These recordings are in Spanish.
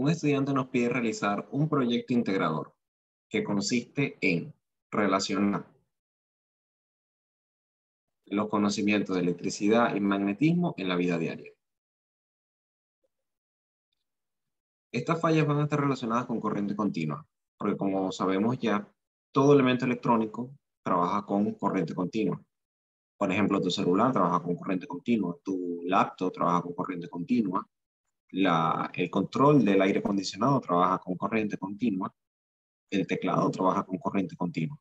Un estudiante nos pide realizar un proyecto integrador que consiste en relacionar los conocimientos de electricidad y magnetismo en la vida diaria. Estas fallas van a estar relacionadas con corriente continua, porque como sabemos ya, todo elemento electrónico trabaja con corriente continua. Por ejemplo, tu celular trabaja con corriente continua, tu laptop trabaja con corriente continua, el control del aire acondicionado trabaja con corriente continua, el teclado trabaja con corriente continua.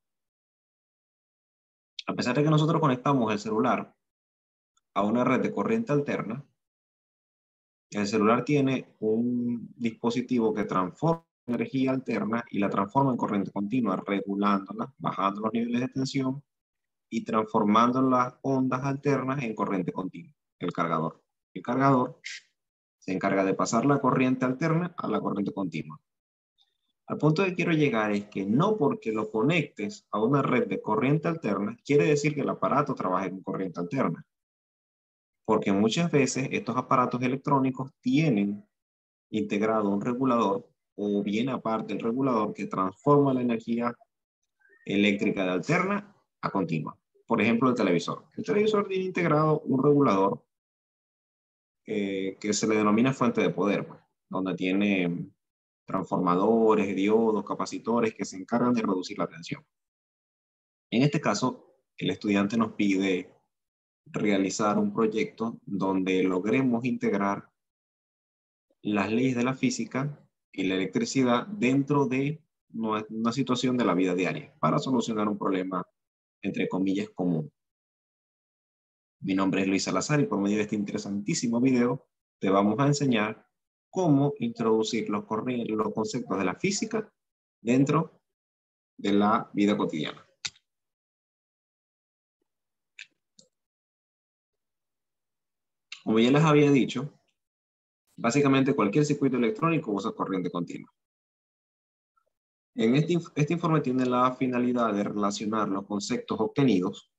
A pesar de que nosotros conectamos el celular a una red de corriente alterna, el celular tiene un dispositivo que transforma energía alterna y la transforma en corriente continua, regulándola, bajando los niveles de tensión y transformando las ondas alternas en corriente continua, el cargador. El cargador se encarga de pasar la corriente alterna a la corriente continua. Al punto que quiero llegar es que no porque lo conectes a una red de corriente alterna, quiere decir que el aparato trabaje con corriente alterna. Porque muchas veces estos aparatos electrónicos tienen integrado un regulador o bien aparte el regulador que transforma la energía eléctrica de alterna a continua. Por ejemplo, el televisor. El televisor tiene integrado un regulador que se le denomina fuente de poder, pues, donde tiene transformadores, diodos, capacitores que se encargan de reducir la tensión. En este caso, el estudiante nos pide realizar un proyecto donde logremos integrar las leyes de la física y la electricidad dentro de una situación de la vida diaria para solucionar un problema, entre comillas, común. Mi nombre es Luis Salazar y por medio de este interesantísimo video te vamos a enseñar cómo introducir los conceptos de la física dentro de la vida cotidiana. Como ya les había dicho, básicamente cualquier circuito electrónico usa corriente continua. Este informe tiene la finalidad de relacionar los conceptos obtenidos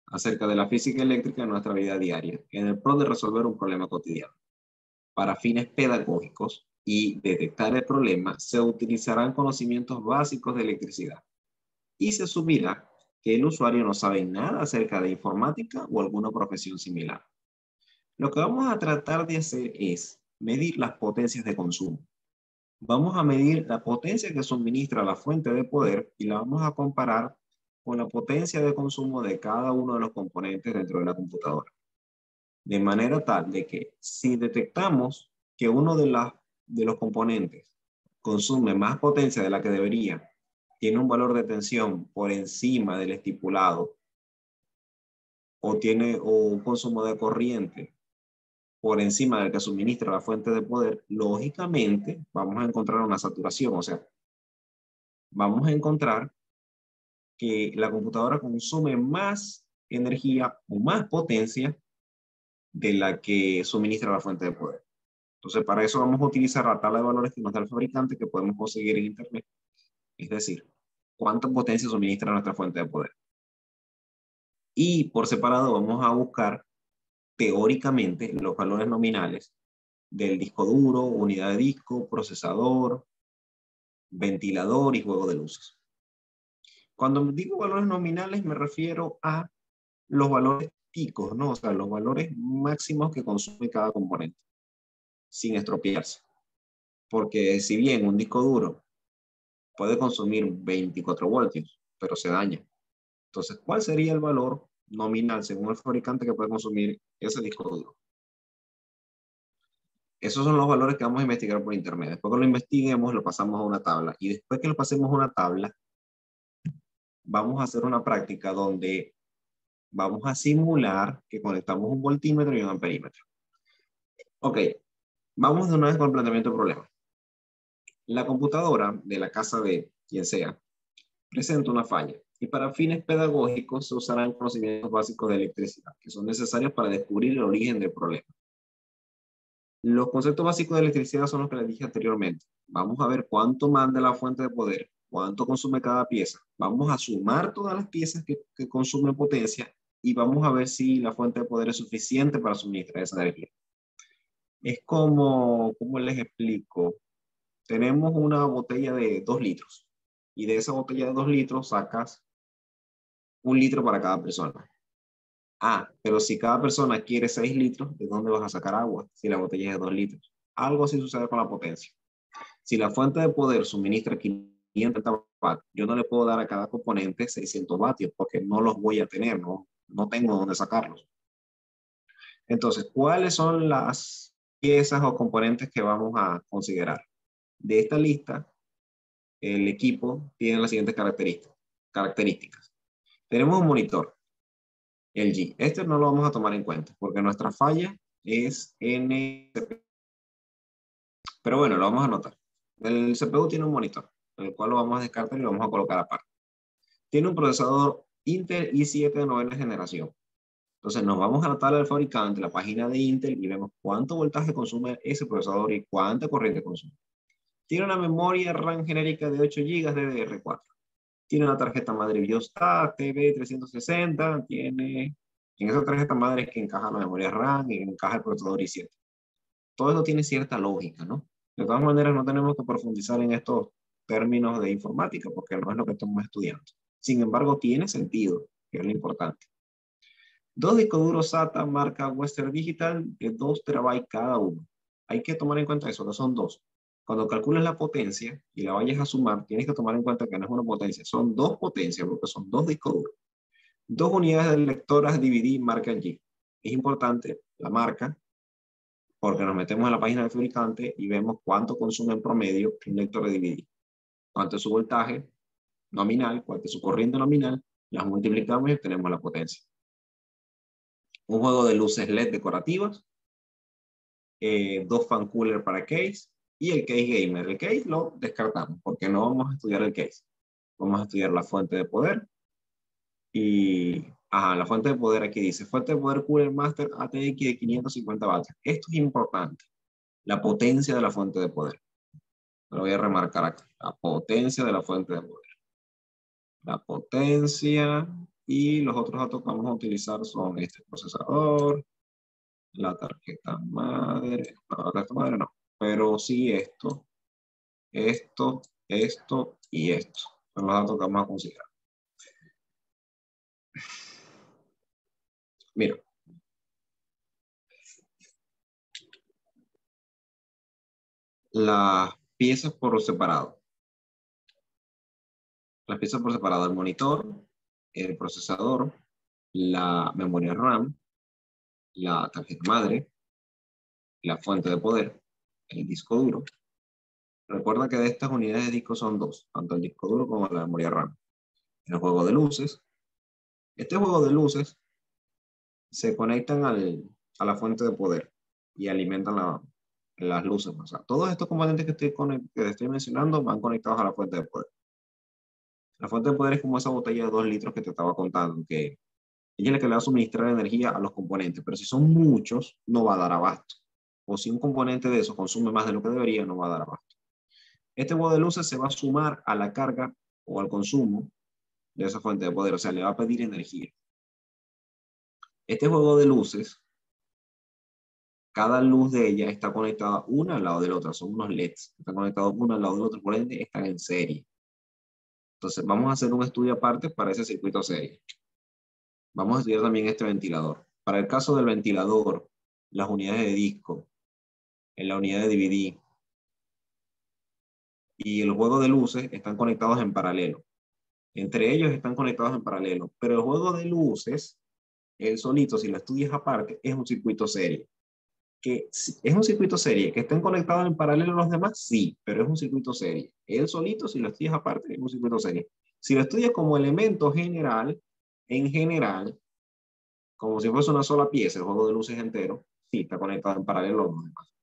acerca de la física eléctrica en nuestra vida diaria, en el pro de resolver un problema cotidiano. Para fines pedagógicos y detectar el problema, se utilizarán conocimientos básicos de electricidad y se asumirá que el usuario no sabe nada acerca de informática o alguna profesión similar. Lo que vamos a tratar de hacer es medir las potencias de consumo. Vamos a medir la potencia que suministra la fuente de poder y la vamos a comparar con la potencia de consumo de cada uno de los componentes dentro de la computadora. De manera tal de que si detectamos que uno de los componentes consume más potencia de la que debería, tiene un valor de tensión por encima del estipulado o tiene un consumo de corriente por encima del que suministra la fuente de poder, lógicamente vamos a encontrar una saturación. O sea, vamos a encontrar que la computadora consume más energía o más potencia de la que suministra la fuente de poder. Entonces, para eso vamos a utilizar la tabla de valores que nos da el fabricante que podemos conseguir en Internet. Es decir, cuánta potencia suministra nuestra fuente de poder. Y por separado vamos a buscar teóricamente los valores nominales del disco duro, unidad de disco, procesador, ventilador y juego de luces. Cuando digo valores nominales me refiero a los valores picos, ¿no? O sea, los valores máximos que consume cada componente, sin estropearse. Porque si bien un disco duro puede consumir 24 voltios, pero se daña. Entonces, ¿cuál sería el valor nominal según el fabricante que puede consumir ese disco duro? Esos son los valores que vamos a investigar por internet. Después que lo investiguemos, lo pasamos a una tabla. Y después que lo pasemos a una tabla, vamos a hacer una práctica donde vamos a simular que conectamos un voltímetro y un amperímetro. Ok, vamos de una vez con el planteamiento del problema. La computadora de la casa de quien sea presenta una falla y para fines pedagógicos se usarán conocimientos básicos de electricidad que son necesarios para descubrir el origen del problema. Los conceptos básicos de electricidad son los que les dije anteriormente. Vamos a ver cuánto manda la fuente de poder, cuánto consume cada pieza. Vamos a sumar todas las piezas que consumen potencia y vamos a ver si la fuente de poder es suficiente para suministrar esa energía. Es como, ¿cómo les explico? Tenemos una botella de 2 litros y de esa botella de 2 litros sacas 1 litro para cada persona. Ah, pero si cada persona quiere 6 litros, ¿de dónde vas a sacar agua si la botella es de 2 litros? Algo así sucede con la potencia. Si la fuente de poder suministra 500 vatios, yo no le puedo dar a cada componente 600 vatios porque no los voy a tener, no tengo dónde sacarlos. Entonces, ¿cuáles son las piezas o componentes que vamos a considerar? De esta lista, el equipo tiene las siguientes características. Tenemos un monitor, el G. Este no lo vamos a tomar en cuenta porque nuestra falla es NCP. Pero bueno, lo vamos a anotar. El CPU tiene un monitor, el cual lo vamos a descartar y lo vamos a colocar aparte. Tiene un procesador Intel i7 de 9ª generación. Entonces nos vamos a la tabla del fabricante, la página de Intel, y vemos cuánto voltaje consume ese procesador y cuánta corriente consume. Tiene una memoria RAM genérica de 8 GB de DDR4. Tiene una tarjeta madre Biostat TB360. Tiene en esa tarjeta madre es que encaja la memoria RAM y encaja el procesador i7. Todo eso tiene cierta lógica, ¿no? De todas maneras, no tenemos que profundizar en estos términos de informática porque no es lo que estamos estudiando. Sin embargo, tiene sentido, que es lo importante. 2 discos duros SATA marca Western Digital de 2 TB cada uno. Hay que tomar en cuenta eso, que son 2. Cuando calcules la potencia y la vayas a sumar, tienes que tomar en cuenta que no es una potencia, son 2 potencias porque son 2 discos duros. 2 unidades de lectoras DVD marca G. Es importante la marca porque nos metemos en la página del fabricante y vemos cuánto consume en promedio un lector de DVD. Cuánto es su voltaje nominal, cuánto es su corriente nominal, las multiplicamos y obtenemos la potencia. Un juego de luces LED decorativas, 2 fan cooler para case y el case gamer. El case lo descartamos porque no vamos a estudiar el case. Vamos a estudiar la fuente de poder y la fuente de poder aquí dice fuente de poder Cooler Master ATX de 550 vatios. Esto es importante, la potencia de la fuente de poder. Lo voy a remarcar acá, la potencia de la fuente de poder. La potencia y los otros datos que vamos a utilizar son este procesador, la tarjeta madre, no, la tarjeta madre no, pero sí esto y esto. Son los datos que vamos a considerar. Mira. Las piezas por separado. Las piezas por separado, el monitor, el procesador, la memoria RAM, la tarjeta madre, la fuente de poder, el disco duro. Recuerda que de estas unidades de disco son 2, tanto el disco duro como la memoria RAM. El juego de luces. Este juego de luces se conectan a la fuente de poder y alimentan las luces. O sea, todos estos componentes que estoy mencionando van conectados a la fuente de poder. La fuente de poder es como esa botella de 2 litros que te estaba contando, que ella es la que le va a suministrar energía a los componentes, pero si son muchos, no va a dar abasto. O si un componente de eso consume más de lo que debería, no va a dar abasto. Este juego de luces se va a sumar a la carga o al consumo de esa fuente de poder, o sea, le va a pedir energía. Este juego de luces, cada luz de ella está conectada una al lado de la otra, son unos LEDs, están conectados uno al lado del otro, por ende están en serie. Entonces vamos a hacer un estudio aparte para ese circuito serie. Vamos a estudiar también este ventilador. Para el caso del ventilador, las unidades de disco, en la unidad de DVD y el juego de luces están conectados en paralelo. Entre ellos están conectados en paralelo, pero el juego de luces, el solito, si lo estudias aparte, es un circuito serie. Que es un circuito serie, que estén conectados en paralelo los demás, sí, pero es un circuito serie. El solito, si lo estudias aparte, es un circuito serie. Si lo estudias como elemento general, en general, como si fuese una sola pieza, el juego de luces entero, sí, está conectado en paralelo los demás.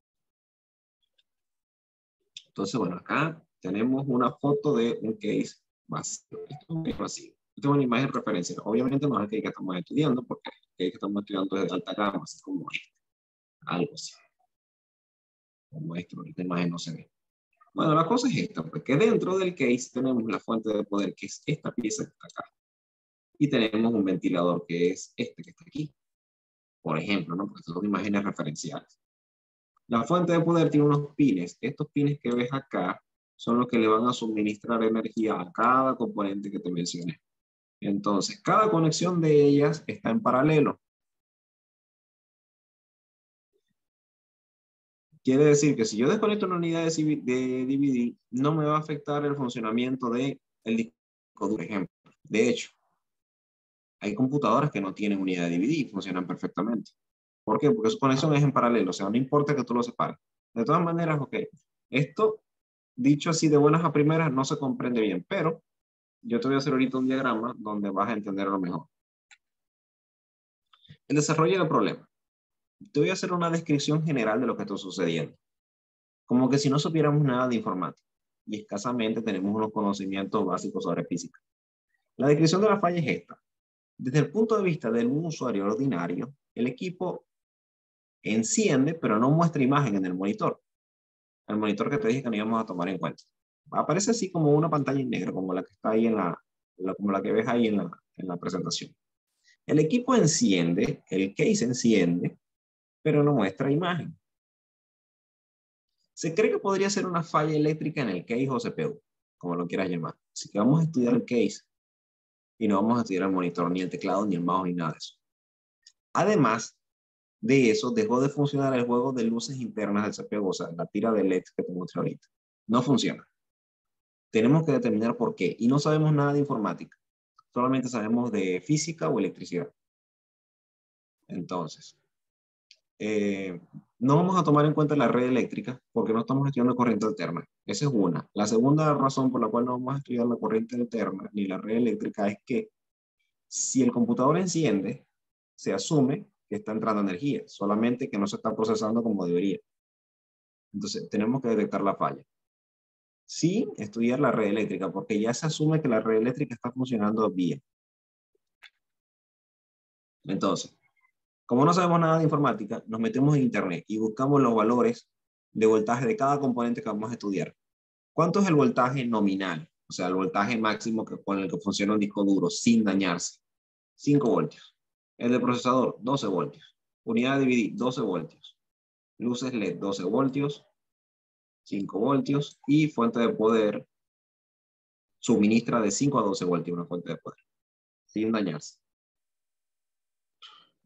Entonces, bueno, acá tenemos una foto de un case vacío. Esto es un case vacío. Esta es una imagen de referencia. Obviamente no es el case que estamos estudiando, porque el case que estamos estudiando es de alta gama, así como este. Algo así. Como esto, ahorita imagen no se ve. Bueno, la cosa es esta, porque dentro del case tenemos la fuente de poder, que es esta pieza que está acá. Y tenemos un ventilador, que es este que está aquí. Por ejemplo, ¿no? Porque estas son imágenes referenciales. La fuente de poder tiene unos pines. Estos pines que ves acá son los que le van a suministrar energía a cada componente que te mencioné. Entonces, cada conexión de ellas está en paralelo. Quiere decir que si yo desconecto una unidad de DVD, no me va a afectar el funcionamiento del disco duro, por ejemplo. De hecho, hay computadoras que no tienen unidad de DVD y funcionan perfectamente. ¿Por qué? Porque su conexión es en paralelo, o sea, no importa que tú lo separes. De todas maneras, ok, esto, dicho así de buenas a primeras, no se comprende bien, pero yo te voy a hacer ahorita un diagrama donde vas a entenderlo mejor. El desarrollo del problema. Te voy a hacer una descripción general de lo que está sucediendo. Como que si no supiéramos nada de informática y escasamente tenemos unos conocimientos básicos sobre física. La descripción de la falla es esta. Desde el punto de vista de un usuario ordinario, el equipo enciende, pero no muestra imagen en el monitor. El monitor que te dije que no íbamos a tomar en cuenta. Aparece así como una pantalla en negro, como la que está ahí como la que ves ahí en la presentación. El equipo enciende, el case enciende, pero no muestra imagen. Se cree que podría ser una falla eléctrica en el case o CPU, como lo quieras llamar. Así que vamos a estudiar el case y no vamos a estudiar el monitor, ni el teclado, ni el mouse, ni nada de eso. Además de eso, dejó de funcionar el juego de luces internas del CPU, o sea, la tira de LED que te mostré ahorita. No funciona. Tenemos que determinar por qué. Y no sabemos nada de informática. Solamente sabemos de física o electricidad. Entonces, no vamos a tomar en cuenta la red eléctrica porque no estamos estudiando corriente alterna. Esa es una. La segunda razón por la cual no vamos a estudiar la corriente alterna ni la red eléctrica es que si el computador enciende, se asume que está entrando energía, solamente que no se está procesando como debería. Entonces, tenemos que detectar la falla. Sí, estudiar la red eléctrica, porque ya se asume que la red eléctrica está funcionando bien. Entonces, como no sabemos nada de informática, nos metemos en internet y buscamos los valores de voltaje de cada componente que vamos a estudiar. ¿Cuánto es el voltaje nominal? O sea, el voltaje máximo con el que funciona un disco duro sin dañarse. 5 voltios. El de procesador, 12 voltios. Unidad de DVD, 12 voltios. Luces LED, 12 voltios. 5 voltios. Y fuente de poder suministra de 5 a 12 voltios una fuente de poder. Sin dañarse.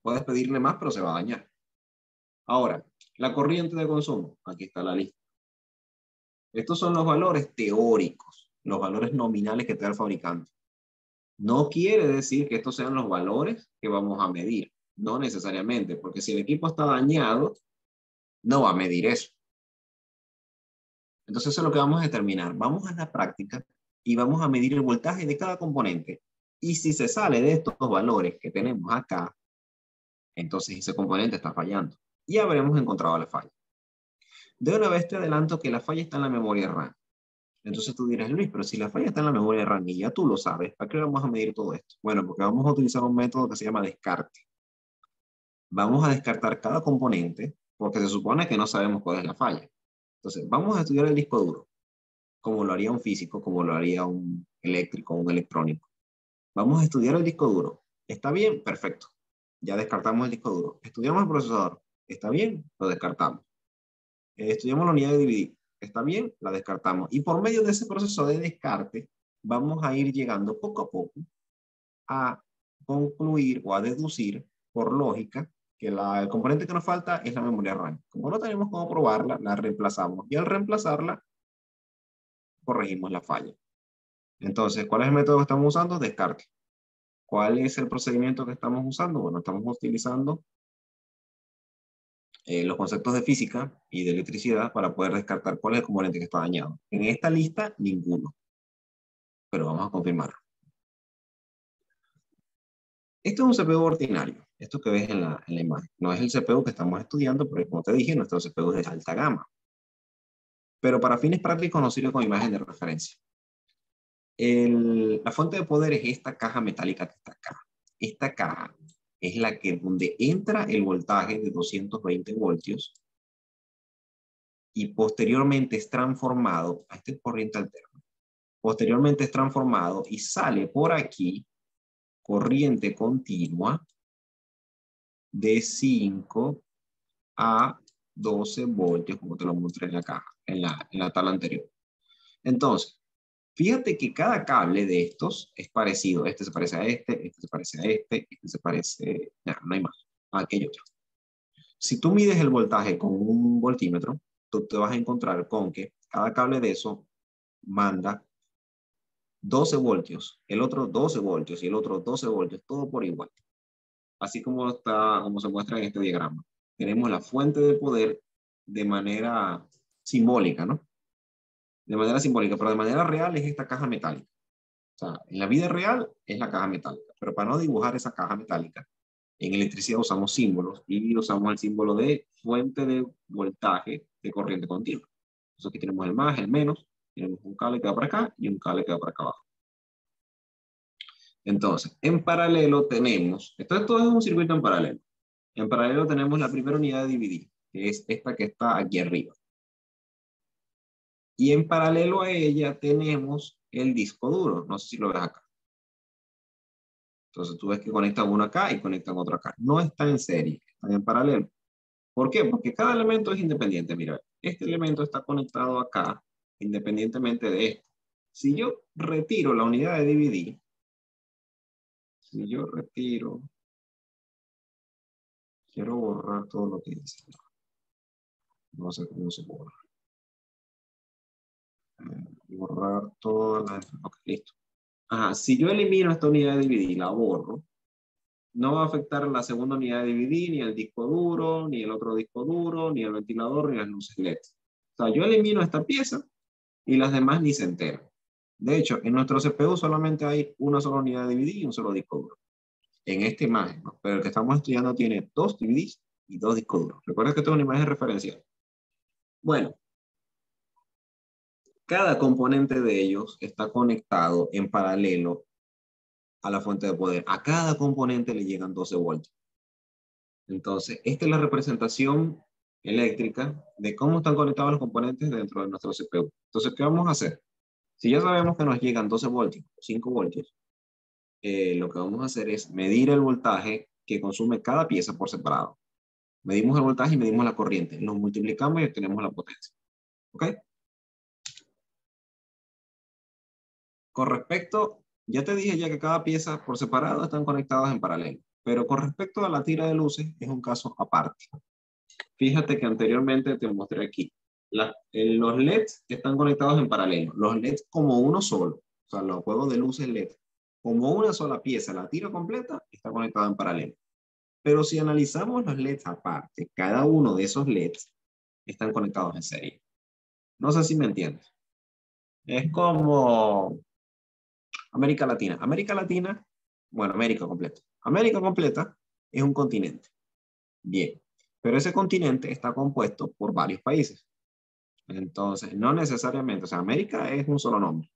Puedes pedirle más, pero se va a dañar. Ahora, la corriente de consumo. Aquí está la lista. Estos son los valores teóricos, los valores nominales que te da el fabricante. No quiere decir que estos sean los valores que vamos a medir. No necesariamente, porque si el equipo está dañado, no va a medir eso. Entonces eso es lo que vamos a determinar. Vamos a la práctica y vamos a medir el voltaje de cada componente. Y si se sale de estos valores que tenemos acá, entonces ese componente está fallando. Y habremos encontrado la falla. De una vez te adelanto que la falla está en la memoria RAM. Entonces tú dirás, Luis, pero si la falla está en la memoria RAM y ya tú lo sabes, ¿para qué vamos a medir todo esto? Bueno, porque vamos a utilizar un método que se llama descarte. Vamos a descartar cada componente porque se supone que no sabemos cuál es la falla. Entonces, vamos a estudiar el disco duro, como lo haría un físico, como lo haría un eléctrico, un electrónico. Vamos a estudiar el disco duro. ¿Está bien? Perfecto. Ya descartamos el disco duro. Estudiamos el procesador. ¿Está bien? Lo descartamos. Estudiamos la unidad de DVD. ¿Está bien? La descartamos. Y por medio de ese proceso de descarte, vamos a ir llegando poco a poco a concluir o a deducir por lógica que el componente que nos falta es la memoria RAM. Como no tenemos cómo probarla, la reemplazamos. Y al reemplazarla, corregimos la falla. Entonces, ¿cuál es el método que estamos usando? Descarte. ¿Cuál es el procedimiento que estamos usando? Bueno, estamos utilizando los conceptos de física y de electricidad para poder descartar cuál es el componente que está dañado. En esta lista, ninguno. Pero vamos a confirmarlo. Este es un CPU ordinario. Esto que ves en la imagen. No es el CPU que estamos estudiando, porque como te dije, nuestro CPU es de alta gama. Pero para fines prácticos nos sirve como imagen de referencia. La fuente de poder es esta caja metálica que está acá. Esta caja es la que donde entra el voltaje de 220 voltios y posteriormente es transformado a este corriente alterna. Posteriormente es transformado y sale por aquí corriente continua de 5 a 12 voltios, como te lo mostré en la caja, en la tabla anterior. Entonces, fíjate que cada cable de estos es parecido. Este se parece a este se parece a este se parece... no hay más. Aquello otro. Si tú mides el voltaje con un voltímetro, tú te vas a encontrar con que cada cable de eso manda 12 voltios, el otro 12 voltios y el otro 12 voltios, todo por igual. Así como se muestra en este diagrama. Tenemos la fuente de poder de manera simbólica, ¿no? De manera simbólica, pero de manera real es esta caja metálica. O sea, en la vida real es la caja metálica, pero para no dibujar esa caja metálica, en electricidad usamos símbolos y usamos el símbolo de fuente de voltaje de corriente continua. Entonces aquí tenemos el más, el menos, tenemos un cable que va para acá y un cable que va para acá abajo. Entonces, en paralelo tenemos, esto es un circuito en paralelo. En paralelo tenemos la primera unidad de dividir, que es esta que está aquí arriba. Y en paralelo a ella tenemos el disco duro. No sé si lo ves acá. Entonces tú ves que conectan uno acá y conectan otro acá. No están en serie, están en paralelo. ¿Por qué? Porque cada elemento es independiente. Mira, este elemento está conectado acá independientemente de esto. Si yo retiro la unidad de dividir, si yo retiro, quiero borrar todo lo que dice. No sé cómo se borra. Borrar todas las... Ok, listo. Ajá, si yo elimino esta unidad de dividir, la borro, no va a afectar la segunda unidad de dividir, ni el disco duro, ni el otro disco duro, ni el ventilador, ni las luces LED. O sea, yo elimino esta pieza y las demás ni se enteran. De hecho, en nuestro CPU solamente hay una sola unidad de DVD y un solo disco duro. En esta imagen, ¿no? Pero el que estamos estudiando tiene 2 DVDs y 2 discos duros. Recuerda que esto es una imagen referencial. Bueno, cada componente de ellos está conectado en paralelo a la fuente de poder. A cada componente le llegan 12 voltios. Entonces, esta es la representación eléctrica de cómo están conectados los componentes dentro de nuestro CPU. Entonces, ¿qué vamos a hacer? Si ya sabemos que nos llegan 12 voltios, 5 voltios, lo que vamos a hacer es medir el voltaje que consume cada pieza por separado. Medimos el voltaje y medimos la corriente. Los multiplicamos y obtenemos la potencia. ¿Ok? Con respecto, ya te dije ya que cada pieza por separado están conectadas en paralelo. Pero con respecto a la tira de luces, es un caso aparte. Fíjate que anteriormente te mostré aquí. Los LEDs están conectados en paralelo. Los LEDs como uno solo. O sea, los juegos de luces LED. Como una sola pieza, la tira completa, está conectada en paralelo. Pero si analizamos los LEDs aparte, cada uno de esos LEDs están conectados en serie. No sé si me entiendes. Es como América Latina. América Latina, bueno, América completa. América completa es un continente. Bien. Pero ese continente está compuesto por varios países. Entonces, no necesariamente, o sea, América es un solo nombre.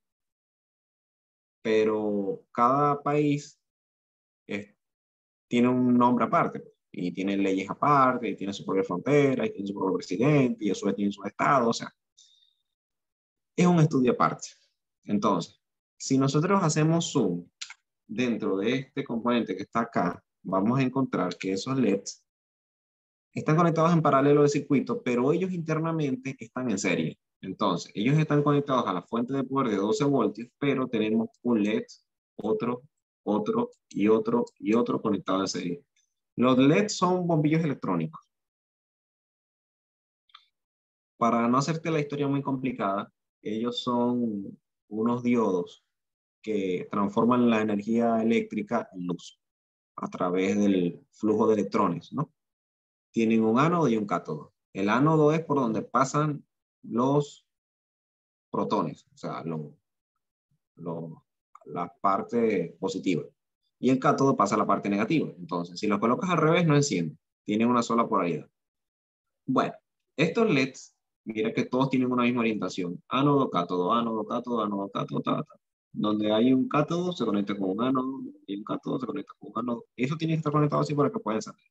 Pero cada país tiene un nombre aparte. Y tiene leyes aparte, y tiene su propia frontera, y tiene su propio presidente, y eso tiene su estado, o sea, es un estudio aparte. Entonces, si nosotros hacemos zoom dentro de este componente que está acá, vamos a encontrar que esos LEDs están conectados en paralelo de circuito, pero ellos internamente están en serie. Entonces, ellos están conectados a la fuente de poder de 12 voltios, pero tenemos un LED, otro, otro y otro y otro conectado en serie. Los LEDs son bombillos electrónicos. Para no hacerte la historia muy complicada, ellos son unos diodos que transforman la energía eléctrica en luz a través del flujo de electrones, ¿no? Tienen un ánodo y un cátodo. El ánodo es por donde pasan los protones, o sea, la parte positiva. Y el cátodo pasa a la parte negativa. Entonces, si lo colocas al revés, no enciende. Tiene una sola polaridad. Bueno, estos LEDs, mira que todos tienen una misma orientación. Ánodo, cátodo, ánodo, cátodo, ánodo, cátodo, cátodo. Donde hay un cátodo, se conecta con un ánodo. Donde hay un cátodo, se conecta con un ánodo. Eso tiene que estar conectado así para que puedan salir.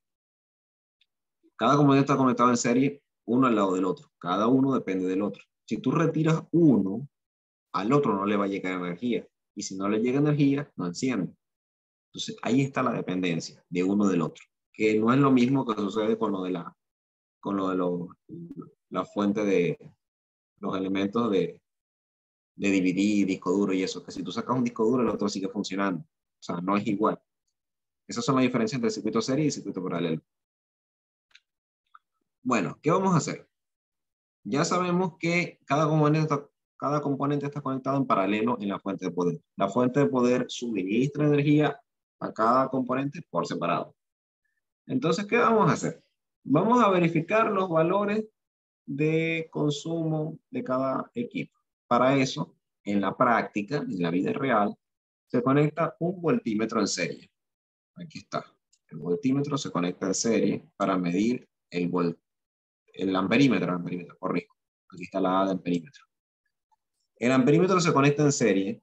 Cada componente está conectado en serie, uno al lado del otro. Cada uno depende del otro. Si tú retiras uno, al otro no le va a llegar energía. Y si no le llega energía, no enciende. Entonces, ahí está la dependencia de uno del otro. Que no es lo mismo que sucede con lo de con la fuente de los elementos de DVD, disco duro y eso, que si tú sacas un disco duro, el otro sigue funcionando. O sea, no es igual. Esas son las diferencias entre circuito serie y circuito paralelo. Bueno, ¿qué vamos a hacer? Ya sabemos que cada componente está conectado en paralelo en la fuente de poder. La fuente de poder suministra energía a cada componente por separado. Entonces, ¿qué vamos a hacer? Vamos a verificar los valores de consumo de cada equipo. Para eso, en la práctica, en la vida real, se conecta un voltímetro en serie. Aquí está. El voltímetro se conecta en serie para medir el amperímetro, corrijo. Aquí está la A de amperímetro. El amperímetro se conecta en serie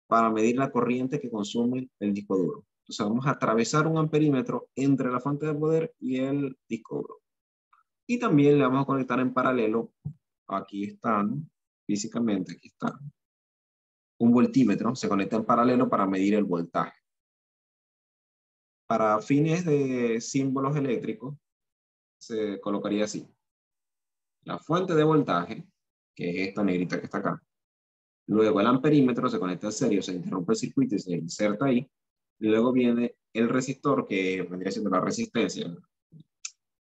para medir la corriente que consume el disco duro. Entonces vamos a atravesar un amperímetro entre la fuente de poder y el disco duro. Y también le vamos a conectar en paralelo, aquí están, físicamente, aquí están, un voltímetro, se conecta en paralelo para medir el voltaje. Para fines de símbolos eléctricos, se colocaría así. La fuente de voltaje, que es esta negrita que está acá. Luego el amperímetro se conecta en serio, se interrumpe el circuito y se inserta ahí. Y luego viene el resistor, que vendría siendo la resistencia.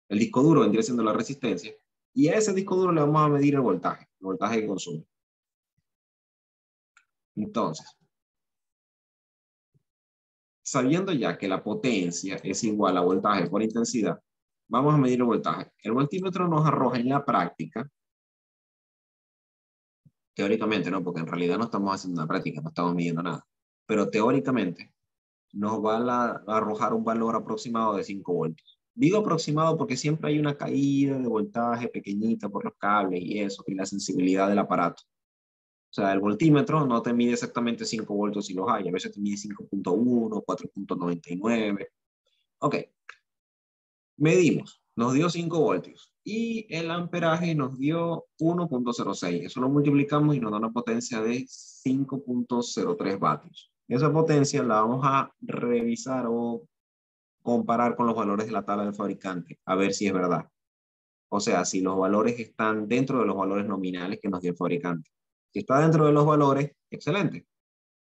El disco duro vendría siendo la resistencia. Y a ese disco duro le vamos a medir el voltaje que consume. Entonces, sabiendo ya que la potencia es igual a voltaje por intensidad, vamos a medir el voltaje. El voltímetro nos arroja en la práctica, teóricamente no, porque en realidad no estamos haciendo una práctica, no estamos midiendo nada, pero teóricamente nos va a arrojar un valor aproximado de 5 voltios. Digo aproximado porque siempre hay una caída de voltaje pequeñita por los cables y eso, y la sensibilidad del aparato. O sea, el voltímetro no te mide exactamente 5 voltios si los hay, a veces te mide 5.1, 4.99. Ok, medimos, nos dio 5 voltios y el amperaje nos dio 1.06. Eso lo multiplicamos y nos da una potencia de 5.03 vatios. Esa potencia la vamos a revisar o comparar con los valores de la tabla del fabricante, a ver si es verdad. O sea, si los valores están dentro de los valores nominales que nos dio el fabricante. Si está dentro de los valores, excelente.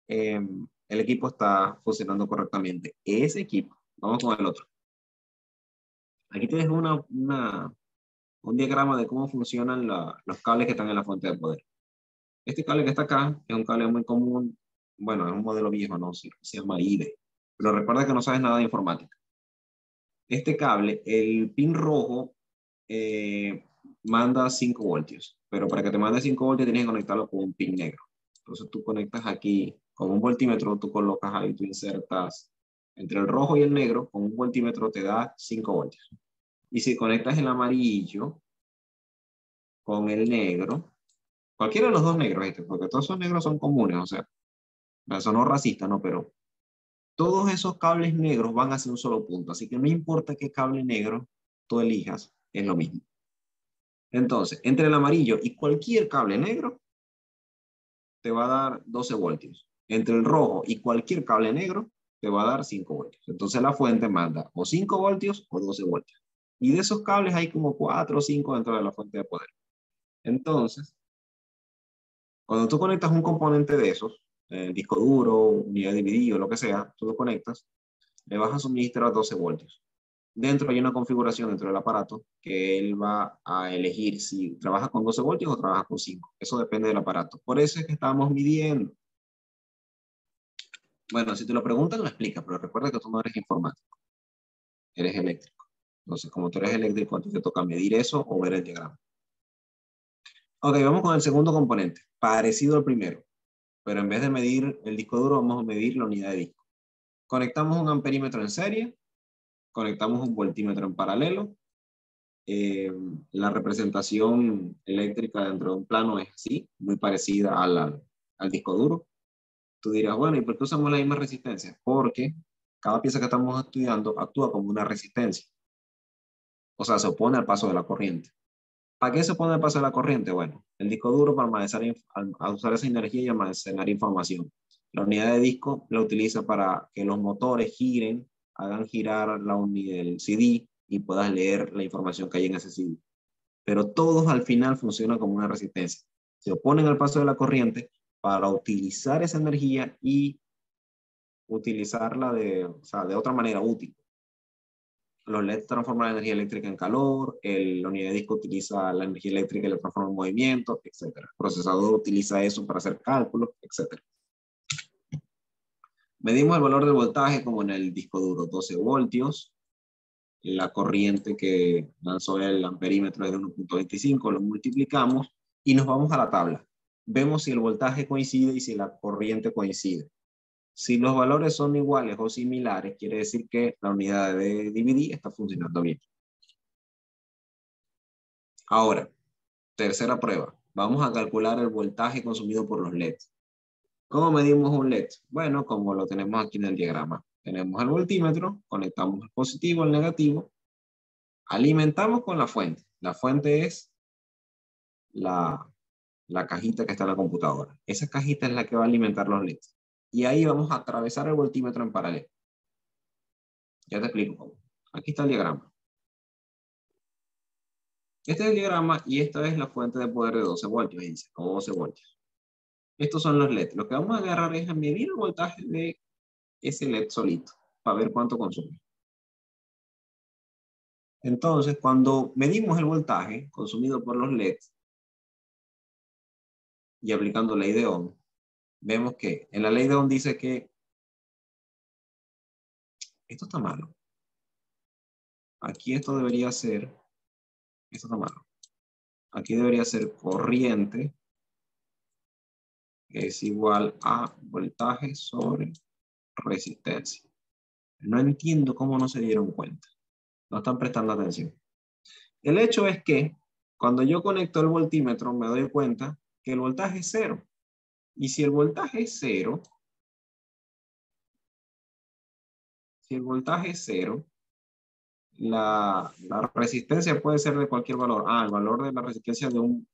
El equipo está funcionando correctamente. Ese equipo, vamos con el otro. Aquí tienes un diagrama de cómo funcionan los cables que están en la fuente de poder. Este cable que está acá es un cable muy común. Bueno, es un modelo viejo, no se llama IDE. Pero recuerda que no sabes nada de informática. Este cable, el pin rojo, manda 5 voltios. Pero para que te mande 5 voltios tienes que conectarlo con un pin negro. Entonces tú conectas aquí con un voltímetro, tú colocas ahí, tú insertas entre el rojo y el negro, con un voltímetro te da 5 voltios. Y si conectas el amarillo con el negro, cualquiera de los dos negros, porque todos esos negros son comunes, o sea, eso no es racista, ¿no? Pero todos esos cables negros van hacia un solo punto, así que no importa qué cable negro tú elijas, es lo mismo. Entonces, entre el amarillo y cualquier cable negro, te va a dar 12 voltios. Entre el rojo y cualquier cable negro, te va a dar 5 voltios. Entonces la fuente manda o 5 voltios o 12 voltios. Y de esos cables hay como 4 o 5 dentro de la fuente de poder. Entonces, cuando tú conectas un componente de esos, disco duro, unidad de DVD o lo que sea, tú lo conectas, le vas a suministrar 12 voltios. Dentro hay una configuración dentro del aparato que él va a elegir si trabaja con 12 voltios o trabaja con 5. Eso depende del aparato. Por eso es que estamos midiendo. Bueno, si te lo preguntan, lo explicas, pero recuerda que tú no eres informático, eres eléctrico. Entonces, como tú eres eléctrico, a ti te toca medir eso o ver el diagrama. Ok, vamos con el segundo componente, parecido al primero, pero en vez de medir el disco duro, vamos a medir la unidad de disco. Conectamos un amperímetro en serie, conectamos un voltímetro en paralelo. La representación eléctrica dentro de un plano es así, muy parecida al disco duro. Tú dirás, bueno, ¿y por qué usamos la misma resistencia? Porque cada pieza que estamos estudiando actúa como una resistencia. O sea, se opone al paso de la corriente. ¿Para qué se opone al paso de la corriente? Bueno, el disco duro para usar esa energía y almacenar información. La unidad de disco la utiliza para que los motores giren, hagan girar el CD y puedas leer la información que hay en ese CD. Pero todos al final funcionan como una resistencia. Se oponen al paso de la corriente para utilizar esa energía y utilizarla de otra manera útil. Los LED transforman la energía eléctrica en calor, la unidad de disco utiliza la energía eléctrica y la transforma en movimiento, etc. El procesador utiliza eso para hacer cálculos, etc. Medimos el valor del voltaje como en el disco duro, 12 voltios. La corriente que lanzó el amperímetro es de 1.25, lo multiplicamos y nos vamos a la tabla. Vemos si el voltaje coincide y si la corriente coincide. Si los valores son iguales o similares, quiere decir que la unidad de DVD está funcionando bien. Ahora, tercera prueba. Vamos a calcular el voltaje consumido por los LEDs. ¿Cómo medimos un LED? Bueno, como lo tenemos aquí en el diagrama. Tenemos el voltímetro, conectamos el positivo al negativo, alimentamos con la fuente. La fuente es la cajita que está en la computadora. Esa cajita es la que va a alimentar los LEDs. Y ahí vamos a atravesar el voltímetro en paralelo. Ya te explico cómo. Aquí está el diagrama. Este es el diagrama y esta es la fuente de poder de 12 voltios, dice, o 12 voltios. Estos son los LEDs. Lo que vamos a agarrar es a medir el voltaje de ese LED solito, para ver cuánto consume. Entonces, cuando medimos el voltaje consumido por los LEDs y aplicando ley de Ohm, vemos que en la ley de Ohm dice que esto está malo. Aquí esto debería ser, esto está malo. Aquí debería ser corriente es igual a voltaje sobre resistencia. No entiendo cómo no se dieron cuenta. No están prestando atención. El hecho es que cuando yo conecto el voltímetro me doy cuenta que el voltaje es cero. Y si el voltaje es cero, la resistencia puede ser de cualquier valor. El valor de la resistencia de un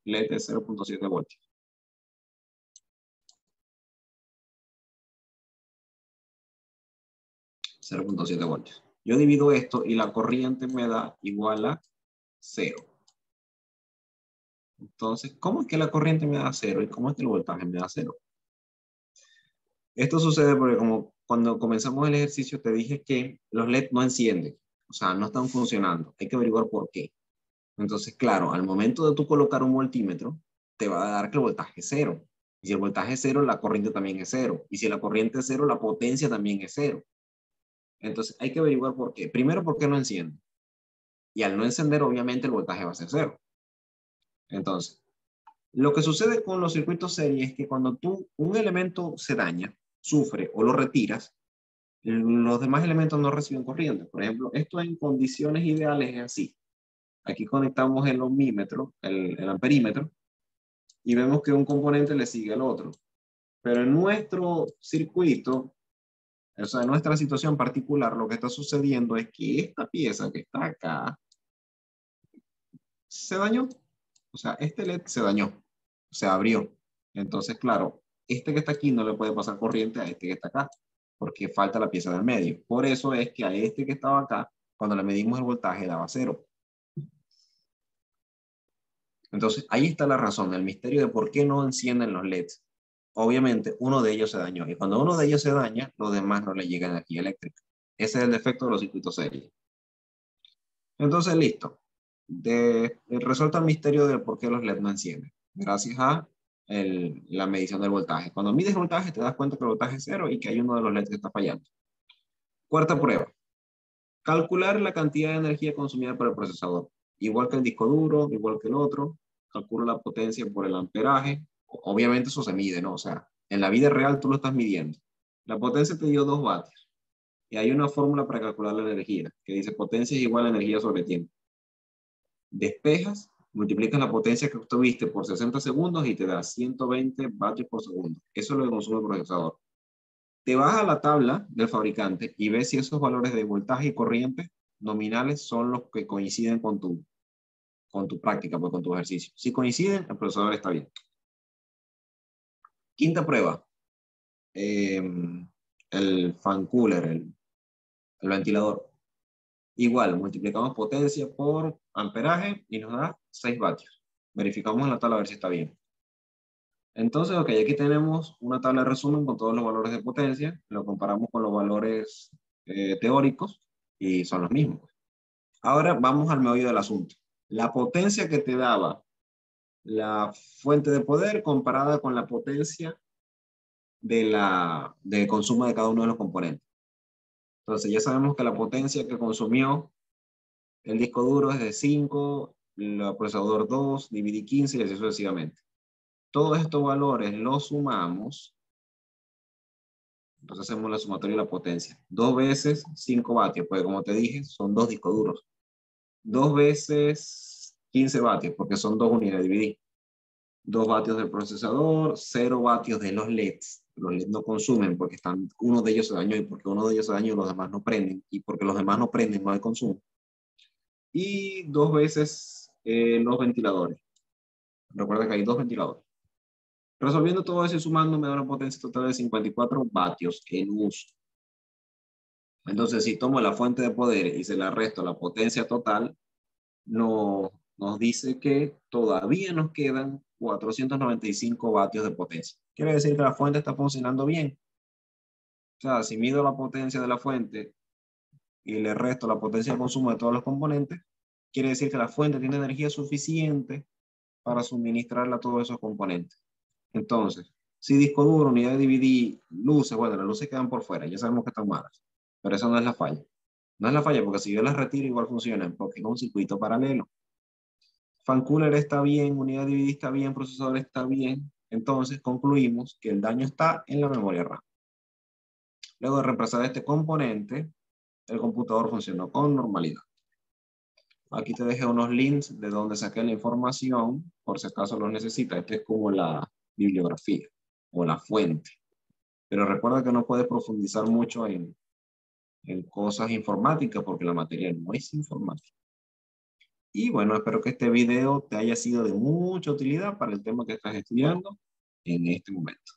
LED es 0.7 voltios. 0.7 voltios. Yo divido esto y la corriente me da igual a 0. Entonces, ¿cómo es que la corriente me da 0 y cómo es que el voltaje me da 0? Esto sucede porque como cuando comenzamos el ejercicio te dije que los LED no encienden, o sea, no están funcionando. Hay que averiguar por qué. Entonces, claro, al momento de tú colocar un voltímetro, te va a dar que el voltaje es 0. Y si el voltaje es 0, la corriente también es 0. Y si la corriente es 0, la potencia también es 0. Entonces, hay que averiguar por qué. Primero, ¿por qué no enciende? Y al no encender, obviamente, el voltaje va a ser 0. Entonces, lo que sucede con los circuitos serie es que cuando un elemento se daña, sufre o lo retiras, los demás elementos no reciben corriente. Por ejemplo, esto en condiciones ideales es así. Aquí conectamos el ohmímetro, el amperímetro, y vemos que un componente le sigue al otro. Pero en nuestro circuito, o sea, en nuestra situación particular, lo que está sucediendo es que esta pieza que está acá se dañó. O sea, este LED se dañó, se abrió. Entonces, claro, este que está aquí no le puede pasar corriente a este que está acá, porque falta la pieza del medio. Por eso es que a este que estaba acá, cuando le medimos el voltaje, daba 0. Entonces, ahí está la razón, el misterio de por qué no encienden los LEDs. Obviamente, uno de ellos se dañó. Y cuando uno de ellos se daña, los demás no le llega energía eléctrica. Ese es el defecto de los circuitos serie. Entonces, listo. Resuelto el misterio de por qué los LED no encienden. Gracias a la medición del voltaje. Cuando mides el voltaje, te das cuenta que el voltaje es 0 y que hay uno de los LEDs que está fallando. Cuarta prueba. Calcular la cantidad de energía consumida por el procesador. Igual que el disco duro, igual que el otro. Calculo la potencia por el amperaje. Obviamente eso se mide, ¿no? O sea, en la vida real tú lo estás midiendo. La potencia te dio 2 vatios. Y hay una fórmula para calcular la energía, que dice potencia es igual a energía sobre tiempo. Despejas, multiplicas la potencia que obtuviste por 60 segundos y te da 120 vatios por segundo. Eso es lo que consume el procesador. Te vas a la tabla del fabricante y ves si esos valores de voltaje y corriente nominales son los que coinciden con tu práctica, pues, con tu ejercicio. Si coinciden, el procesador está bien. Quinta prueba. El fan cooler, el ventilador. Igual, multiplicamos potencia por amperaje y nos da 6 vatios. Verificamos en la tabla a ver si está bien. Entonces, ok, aquí tenemos una tabla de resumen con todos los valores de potencia. Lo comparamos con los valores teóricos y son los mismos. Ahora vamos al meollo del asunto. La potencia que te daba la fuente de poder comparada con la potencia de consumo de cada uno de los componentes. Entonces ya sabemos que la potencia que consumió el disco duro es de 5, el procesador 2, dividí 15 y así sucesivamente. Todos estos valores los sumamos, entonces hacemos la sumatoria de la potencia. 2 veces 5 vatios, pues como te dije, son 2 discos duros. 2 veces 15 vatios, porque son 2 unidades divididas. 2 vatios del procesador, 0 vatios de los LEDs. Los LEDs no consumen porque uno de ellos se dañó, y porque uno de ellos se dañó los demás no prenden, y porque los demás no prenden no hay consumo. Y 2 veces los ventiladores. Recuerda que hay 2 ventiladores. Resolviendo todo eso y sumando me da una potencia total de 54 vatios en uso. Entonces, si tomo la fuente de poder y se la resto a la potencia total, nos dice que todavía nos quedan 495 vatios de potencia. Quiere decir que la fuente está funcionando bien. O sea, si mido la potencia de la fuente y le resto la potencia de consumo de todos los componentes, quiere decir que la fuente tiene energía suficiente para suministrarle a todos esos componentes. Entonces, si disco duro, unidad de DVD, luces, bueno, las luces quedan por fuera, ya sabemos que están malas, pero eso no es la falla. No es la falla porque si yo las retiro igual funcionan, porque es un circuito paralelo. Fan cooler está bien, unidad de DVD está bien, procesador está bien. Entonces concluimos que el daño está en la memoria RAM. Luego de reemplazar este componente, el computador funcionó con normalidad. Aquí te dejé unos links de donde saqué la información, por si acaso lo necesitas. Este es como la bibliografía o la fuente. Pero recuerda que no puedes profundizar mucho en cosas informáticas porque la materia no es informática. Y bueno, espero que este video te haya sido de mucha utilidad para el tema que estás estudiando en este momento.